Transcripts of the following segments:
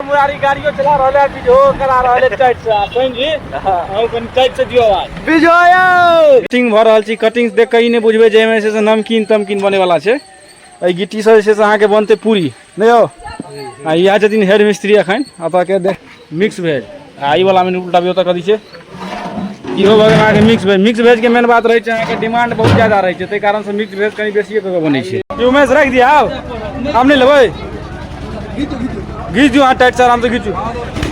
मुरारी गाड़ियों चला रहा है, वीडियो करा रहा है टाइट से सुन जी हां कन टाइट से दियो आवाज विजय कटिंग भ रहल छी। कटिंग देख के ई नै बुझबे जे एमे से नमकीन तमकीन बने वाला छै। ए गिट्टी से अहाँ के बनते पूरी नै हो आ या जदिन हेड मिस्त्री अखन अता के देख मिक्स भेज आ ई वाला में उल्टा भी ओता कदी छै इहो भगन अहाँ के मिक्स भेज के मेन बात रहे छै। अहाँ के डिमांड बहुत ज्यादा रहे छै, तै कारण से मिक्स भेज कनी बेसी के बनै छै। यू में रख दिया हम नहीं लेबै घीचू हाँ टाइट से आराम से घीचू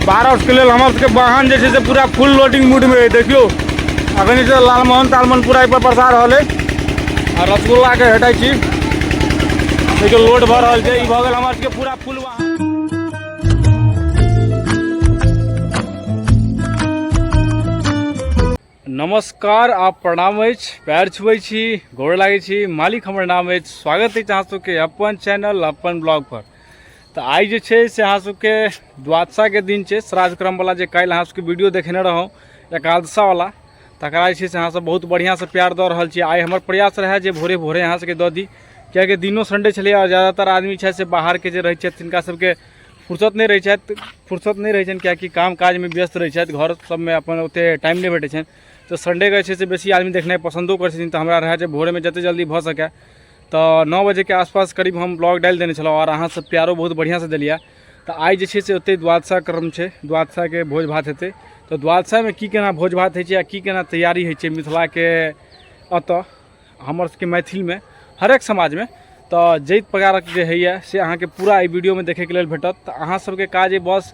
12 के लिए हमारे सबके वाहन जे से पूरा फुल लोडिंग मूड में है। देखियो अखन से लालमोहन तालमोहन पूरा पर प्रसार रहल है और रसगुल्ला के हटाई छी। देखियो लोड भर रहल छै, ई भ गेल हमर सबके पूरा फुल वाहन। नमस्कार आप प्रणाम अछि, पैर छुबै छी, गोड़ लागै छी। मालिक हमर नाम अछि, स्वागत अछि अहाँ सबके अपन चैनल अपन ब्लॉग पर। तो आई जे छै से अहाँ सबके द्वादशा के दिन छै, श्राद्ध क्रम वाला जे काल्हि अहाँ सबके वीडियो देखने रहौं एकादशा वाला, तकरा जे छै से अहाँ सब बहुत बढ़िया से प्यार दऽ रहल छी। आई हमर प्रयास रहे जे भोरे भोरे अहाँ सबके दऽ दी, कियाकि दिनो संडे छलै और ज़्यादातर आदमी छै से बाहर के जे रहै छथि तिनका सबके फुर्सत नहीं रही छथि, कियाकि काम काज में व्यस्त रहै छथि, घर सब में अपन ओते टाइम नहीं भेटै छनि। तो संडे के छै से बेसी आदमी देखनाइ पसंदो करै छथिन। तो हमरा रहे जे भोरे में जते जल्दी भऽ सके तो 9 बजे के आसपास करीब हम ब्लॉग डालि देने छलहुँ और अहाँ सब प्यारो बहुत बढ़िया से दिलिया। तो आई जे छै से ओते द्वादशा क्रम छै, द्वादशा के भोज भात हेतै। तो द्वादशा में की केना भोज भात होइ छै आ की केना तैयारी होइ छै मिथिला के अतः हमर सबके मैथिल में हरेक समाज में, तो जै प्रकार जे होइए से अहाँ के पूरा ई वीडियो में देखे के लेल भेटत। तो अहाँ सबके काज है बस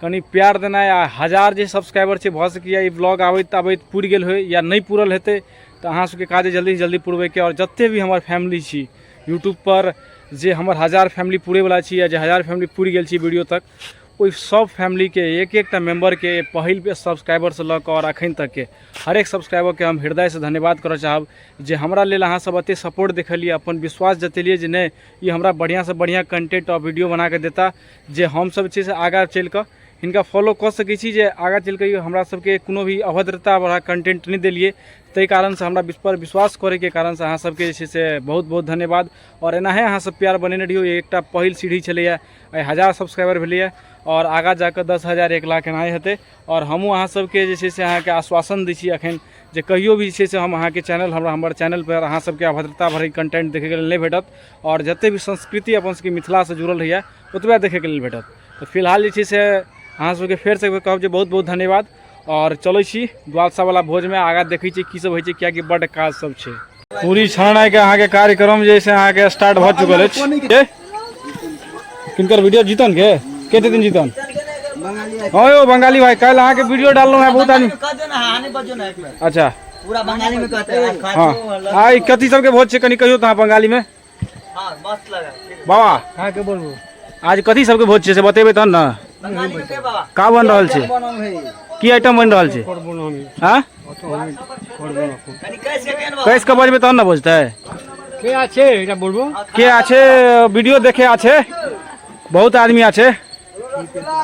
कनी प्यार देना आ 1000 जे सब्सक्राइबर छै भऽ सकैए ई ब्लॉग आबैत आबैत पूरि गेल होय या नहीं पूरल हेतै। तो अहाँ सबके काज जल्दी से जल्दी पुरबै के और जत्ते भी हमर फैमिली छी यूट्यूब पर जे हमर 1000 फैमिली पूरे वाला छी या जे 1000 फैमिली पूरि गेल छी वीडियो तक, ओइ सब फैमिली के एक एकटा मेंबर के पहिल पे सब्सक्राइबर से लऽ कऽ और अखन तक के हर एक सब्सक्राइबर के हम हृदय से धन्यवाद करऽ चाहब जे हमरा लेल अहाँ सब एते सपोर्ट देखलिए, अपन विश्वास जतेलिए जे नहीं ई हमरा बढ़िया से बढ़िया कंटेंट और वीडियो बना के देता जे हम सब छै से आगा चलि कऽ हिनका फॉलो कर सकै छी, जे आगा चलि कऽ हमरा सबके कोनो भी अभद्रता वाला कंटेंट नहीं देलिए। तै कारण से हमरा पर विश्वास करे के कारण से अहाँ सबके जे छै से बहुत बहुत धन्यवाद। और एनाहे अहाँ सब प्यार बनेने रहियो। एकटा पहिल सीढ़ी छलैया, 1000 सब्सक्राइबर भेलैया और आगा जाकर 10,000 1 लाख एनाहे हेतै। और हमहूँ अहाँ सबके जे छै से अहाँ के आश्वासन दै छी अखन जे कहियो भी छै से हम अहाँ के चैनल हमर चैनल पर अहाँ सबके अभद्रता भरी कंटेंट देखे के लेल नहीं भेटत और जते भी संस्कृति अपन सबके मिथिला से जुड़ल रहैया ओतबे देखे के लेल भेटत। तो फिलहाल जे छै से अहाँ सबके फेर से कहब जे बहुत बहुत धन्यवाद और चलै छी द्वादशा वाला भोज में आगा देखै छी की सब होइ छै, कियाकि बड़ काज सब छै। पूरी छानाई के अहाँ के कार्यक्रम जे से अहाँ के स्टार्ट भ चुकल अछि। किनकर वीडियो जीतन के कते दिन जीतन हां यो बंगाली भाई काल अहाँ के वीडियो डाललो है बहुत आदमी कह देना हानि बजो ना एक बार अच्छा पूरा बंगाली में कहते हैं हां आई कथि सब के भोज छै कनी कहियो त बंगाली में हां मस्त लगा बाबा हां के बोलबो आज कथि सब के भोज छै से बतेबे तहन ना बंगाली में के बाबा का बन रहल छै की आइटम बन रहल छै हां कैसे के बजबे तहन ना बुझतै के আছে এটা বলবো के আছে वीडियो देखे আছে बहुत आदमी আছে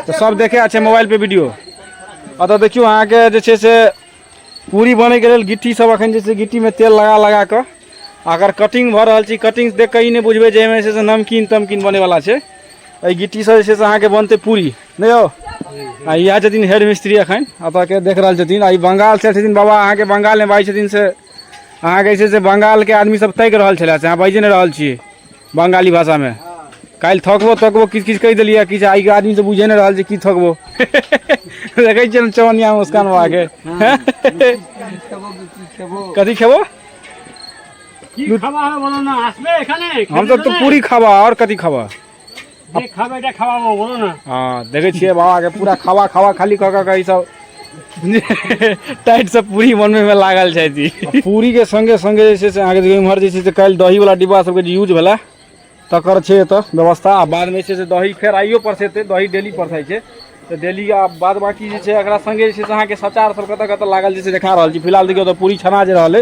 तो सब देखे আছে मोबाइल पे वीडियो। अतः देखियो अहाँ के जे छै से पूरी बने के लेल गिट्टी सब अखन जे छै गिट्टी में तेल लगा लगा के अगर कटिंग भ रहल छी, कटिंग देख के ई नै बुझबे जे एमे से नमकीन तमकीन बने वाला छै। ए गिट्टी से जे छै से अहाँ के बनते पूरी नै हो आ या जदिन हेड मिस्त्री अखन अतः के देख रहल छथिन। आई बंगाल से छथिन बाबा, अहाँ के बंगाल में बाई छथिन से अहाँ के से बंगाल के आदमी सब तैक रहल छला से अहाँ बाइजे नै रहल छी बंगाली भाषा में। काल थकबो तकबो किछ किछ कहि देलिए किछ आई के आदमी से बुझे नै रहल छै की थकबो देखै छियै चवनिया मुस्कान बा के कथि खेबो की खावा है बोलो ना आसबे एखाने हम सब तो पूरी खावा और कथि खावा ये खाबे এটা খাওয়াবো बोलो ना हां देखै छियै बाबा के पूरा खावा खावा खाली क क ई सब टाइट से पूरी बनवे में लागल छै जी। पूरी के संगे संगे जे छै से आगे इमहर जे छै से काल दही वाला डिब्बा सब के यूज भेला तकर छै त व्यवस्था। बाद में छै से दही फेर आइयो परसेते, दही डेली परसाई छै तो डेली आ बाद बाकी जे छै एकरा संगे जे छै से अहाँ के सचार सब कत कत लागल जे छै देखा रहल छी। फिलहाल देखियो तो पूरी छना जे रहले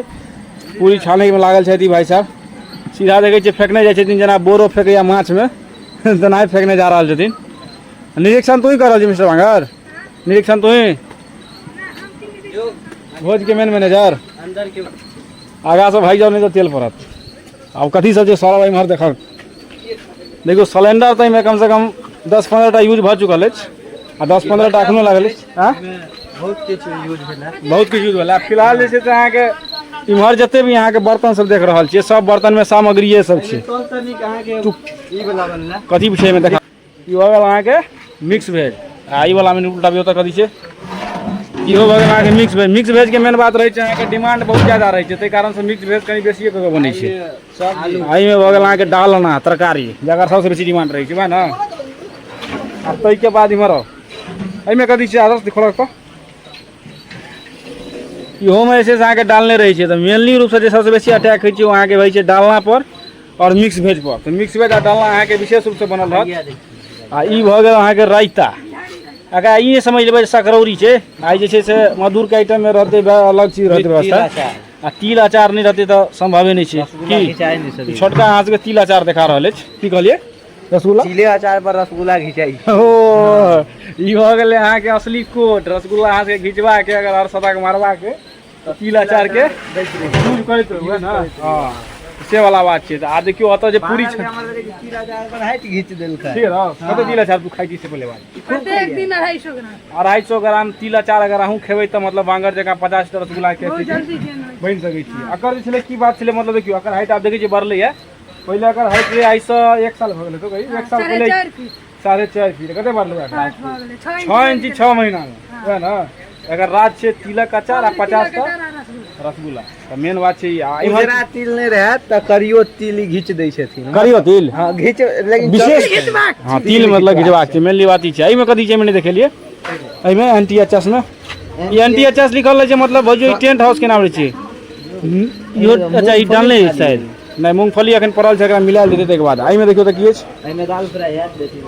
पूरी छाने में लागल छै भाई साहब, सीधा देखै छै फेकने जाय छथिन जना बोरो फेकैया माछ में तना फेंकने जा रहा छथिन। निरीक्षण तू ही कर रहल छी मिस्टर भांगर, निरीक्षण तू ही भोज के मेन मैनेजर अंदर के आगा से भाई जाओ नहीं तो तेल पड़त। अब कथी सब जे सारा भाई इमहर देखक देखियो सिलेंडर तो में कम से कम 10-15टा यूज भऽ चुकल अछि आ 10-15टा एखनो लागल अछि। बहुत किछु यूज भेला, बहुत किछु यूज भेला। फिलहाल जे छै से अहाँके इम्हर जते भी अहाँके बर्तन सब देख रहल छियै सब बर्तन में सामग्रिये सब छै। ई वाला बनला कथी विषय में देखा ई हो गेल अहाँके मिक्स वेज आ ई वाला में उल्टा भी ओतऽ कथी छै इहो भऽ गेल अहाँके मिक्स वेज। मिक्स वेज के मेन बात रहै छै अहाँके डिमांड बहुत ज्यादा रहै छै, ताहि कारण से मिक्स वेज कनी बेसिए कऽ बनै छै। एहिमे भऽ गेल अहाँके डालना तरकारी जकर सबसँ बेसी डिमांड रहै छै वएह ने। आ ताहिके बाद इम्हर एहिमे कथी छै आदर्श देखो तो इहोमे जे छै से अहाँके डालने रहै छै। तऽ मेनली रूपसँ जे सबसँ बेसी अटैक होइ छै ओ अहाँके होइ छै डालना पर और मिक्स वेज पर। तऽ मिक्स वेज आ डालना अहाँके विशेष रूपसँ बनल रहत। आ ई भऽ गेल अहाँके रायता। अगर ई नहि समझ लेबै सकरौरी छै आ जे छै से मधुरके आइटममे रहतै अलग चीज रहतै व्यवस्था। आ तिल अचार नहीं रहतै तऽ संभवे नहीं छै कि छोटका अहाँ सबके तिल अचार देखा रहल अछि। की कहलिए रसगुल्ला तिले अचार पर रसगुल्ला घिचाई ओ ई भऽ गेलै अहाँके असली कोट। रसगुल्ला अहाँ सबके घिचबा के अगर अरसदा के मारबा के तऽ तिल अचार के यूज करैत रहबै ने। हाँ से वाला बात छै। आ देखियो अतऽ जे पूरी छै तिल अचार पर हाइट घिच देलकै। ठीक है कते तिल अचार तू खाइ छी से पहले बात प्रत्येक दिन 250 ग्राम 250 ग्राम तिल अचार अगर अहूँ खेबै तऽ मतलब बांगर जगह 50 रसगुल्ला के बहुत जल्दी गेन होइ बनि सकै छी। एकर जे छलै की बात छलै मतलब देखियो एकर हाइट आप देखै छियै बढ़लै है। पहले एकर हाइट रहे आइ से 1 साल भऽ गेलै तो कही 1 साल पहले 4.5 फीट कते बढ़लै 6 इंच 6 महीना में है ना। अगर रात छै तिलक अचार आ 50 का रसगुल्ला तऽ मेन बात छै। इधर तिल नहीं रहे त करियो तिल घिच दै छथिन। करियो तिल हां घिच लेकिन विशेष हां तिल मतलब घिचबाक छै। मेनली बात ई छै। एहिमे कथी छै मैंने देखेलिए एहिमे एंटी एचएस में ई एंटी एचएस लिखल रहै छै मतलब भजो टेंट हाउस के नाम रहै छै इहो। अच्छा ई डालने है शायद नहीं मूंगफली अखन पड़ल छै एकरा मिला देतै तै के बाद। एहिमे देखियो तऽ की अछि एहिमे दाल फ्राई है देती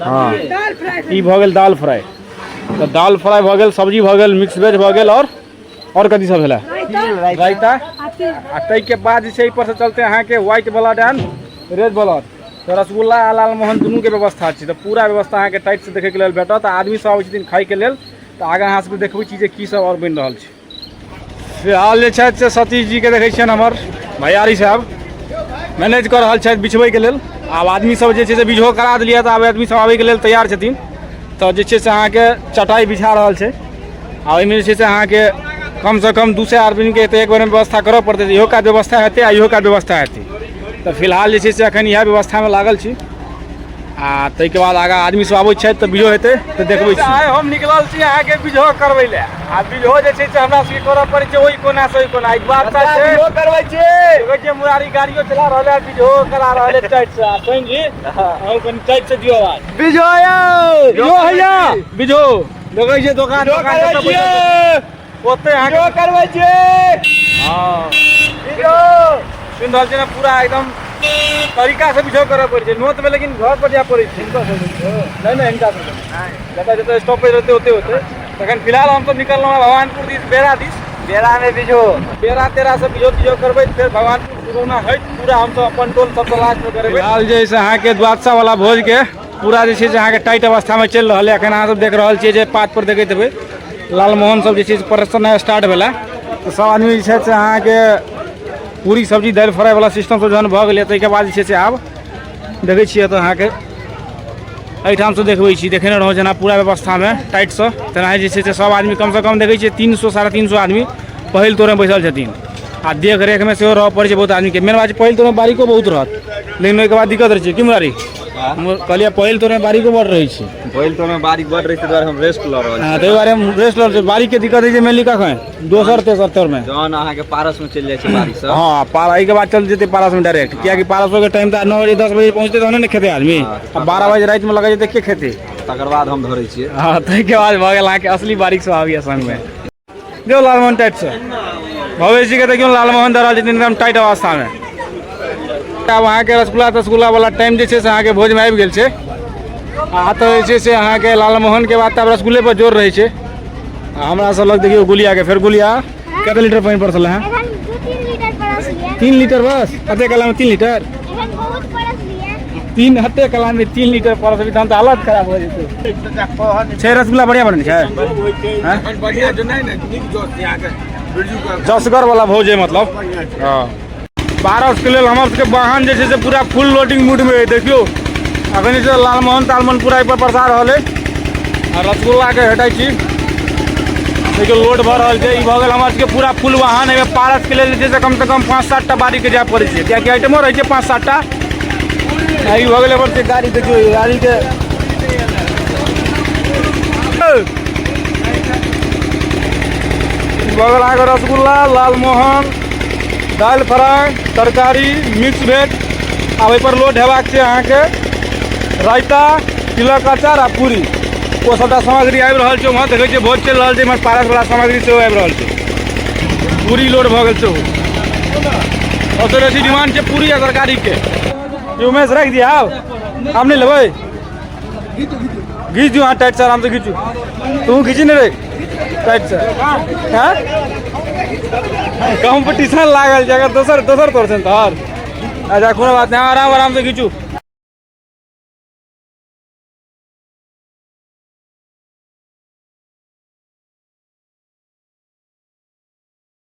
हां ई भऽ गेल दाल फ्राई। तऽ दाल फ्राई भऽ गेल सब्जी भऽ गेल मिक्स वेज भऽ गेल और कथी सब भेलै रायता। आ ताहिके बाद जे छै एहिपर से चलते अहाँके white blood and red blood. तो रसगुल्ला आ लालमोहन दुनू के व्यवस्था छै। तऽ पूरा व्यवस्था अहाँके टाइट से देखै के लेल भेटत। आदमी सब आबै छथिन खाय के लेल तऽ आगाँ अहाँ सबके देखबै छी जे की सब और बनि रहल छै। फिलहाल जे छथि से सतीश जी के देखै छियनि हमर भैयारी साहब मैनेज कऽ रहल छथि बिछबैके लेल। आब आदमी सब जे छै से बिझो करा देलियै तऽ आब आदमी सब आबैके लेल तैयार छथिन। तऽ जे छै से अहाँके चटाई बिछा रहल छै आ ओहिमे जे छै से अहाँके कम से कम 200 आदमी के तऽ एक बेर में व्यवस्था करऽ पड़तै। इहो का व्यवस्था हेतै आ इहो का व्यवस्था हेतै। तऽ फिलहाल जे छै से एखन इएह व्यवस्थामे लागल छी। आ ताहिके बाद आगाँ आदमी सब आबै छथि तऽ बिझो हेतै तऽ देखबै छी। आइ हम निकलल छी अहाँके बिझो करबै लए। आ बिझो जे छै से हमरा सबके करऽ पड़ै छै ओहि कोना से ओहि कोना। ई बात छै बिझो करबै छी देखै छियै मुरारी गाड़ियो चला रहल है बिझो करा रहल है टाइट से। सोइन जी अहूँ कनि टाइट से दियौ आवाज बिजो यौ बिझो हैया बिझो देखै छियै दोकान ओते अहाँके करबै छी। हाँ बिजो सुनि रहल छियै ने पूरा एकदम तरीका से बिझो करऽ पड़ै छै। नोत में लेकिन घर पर जाय पड़ै छै नहीं नहीं हिनका जतऽ जतऽ स्टॉपेज रहतै ओते होतै। तखन फिलहाल हमसब निकललहुँ हैं भगवानपुर दिस बेरा दिस। बेरा में बिजो बेरा तेरा से बिझो तिझो करबै फिर भगवानपुर पुरौना हटि पूरा हमसब अपन टोल सबसँ लास्ट में करबै। फिलहाल जे है से अहाँके द्वादशा वाला भोज के पूरा जे छै से अहाँके टाइट अवस्था में चलि रहल है। एखन अहाँ सब देख रहल छियै जे पात पर देखैत हेबै लालमोहन सब जे छै से परसना स्टार्ट भेला। तऽ सब आदमी जे छै से अहाँके पूरी सब्जी दालि फ्राई वाला सिस्टम सब जहन भऽ गेलै ताहिके बाद जे छै से आब देखै छियै तऽ अहाँके एहिठाम से देखबै छी देखेने रहौं जेना पूरा व्यवस्था में टाइट से तेना जे छै से सब आदमी कम से कम देखै छियै 300 350 आदमी पहिल तोर में बैसल छथिन। आ देख रेख में सेहो रहऽ पड़ै छै बहुत आदमी के। मेन बात छै पहिल तोर में बारिको बहुत रहत लेकिन ओहिके बाद दिक्कत रहै छै की मुरारी कहलिए पहिल तोर में बारिको बड़ रहै छै। पहिल तो में बारिक बढ़ रही दुआरे हम रेस्ट लऽ रहल छी। हां ताहि बारे में रेस्ट लऽ रहल छी। बारिक के दिक्कत है जे मेनली कखन दोसर तेसर तोर में जहन अहाँ के पारस में चलि जाइ छै बारिश सब। हाँ पारा के बाद चल जेतै पारस में डायरेक्ट कियाकि पारसो के टाइम तऽ 9 बजे 10 बजे पहुँचते तहने ने खेते आदमी। अब 12 बजे रात में लगा जेतै के खेते तकर बाद हम धरै छियै। हाँ ताहिके बाद भऽ गेल अहाँके असली बारिक सब आबैया संग में। देखियौ लालमोहन टाइट से भवेश जी के देखियौ लालमोहन दऽ रहल छथिन एकदम टाइट अवस्था में। अब अहाँके रसगुल्ला वाला टाइम जे छै से अहाँके भोज में आबि गेल छै। आ तऽ जे छै से अहाँके लालमोहन के बाद तऽ रसगुल्ले पर जोर रहै छै। आ हमरा सब लग देखियौ गुलिया के फेर गुलिया कते लीटर पानी परसल है 3 लीटर परस लिया 3 लीटर बस कते कला में 3 लीटर एखन बहुत परस लिया 3 हते कला में 3 लीटर परस अभी तहन तऽ हालत खराब हो जेतै। छै रसगुल्ला बढ़िया बनै छै हैं बढ़िया जो नहीं ना नीक जोश यहां के बिरजू का जसगर वाला भोज है मतलब। हाँ पारस के लेल हमर सबके वाहन जे छै से पूरा फुल लोडिंग मूड में है। देखियो अखन से लालमोहन तालमोहन पूरा पर प्रसार रहल और रसगुल्ला के हटाई छी देखिए लोड भर रहा है। भऽ गेल हमर सबके पूरा फुल वाहन है पारस के लेल जैसे कम से कम 5-7 टा बारी के जाय पड़े छै कियाकि आइटमो रहे छै 5-7 टा। ई भऽ गेल हमर गाड़ी देखियो गाड़ी के भऽ गेल अहाँके रसगुल्ला लालमोहन दालि फ्राई तरकारी मिक्स वेज आ ओहिपर लोड हेबाक छै अहाँके रायता तिलक अचार आ पूरी वो सबटा सामग्री आबि रहल छै। वहाँ देखै छियै भोज चलि रहल छै एमहर पारसवला सामग्री सेहो आबि रहल छै पूरी लोड भऽ गेल सेहो सबसँ बेसी डिमांड छै पूरी आ तरकारीके। ये उमेश राखि दिया आब नहीं लेबै घीच दियो हाँ टाइट से आराम से घीचू तू घीची नहीं रे टाइट से हाँ कंपटीशन लागल छै अगर दोसर तोड़ छै तोहर अच्छा कोनो बात नहीं आराम आराम से घीचू।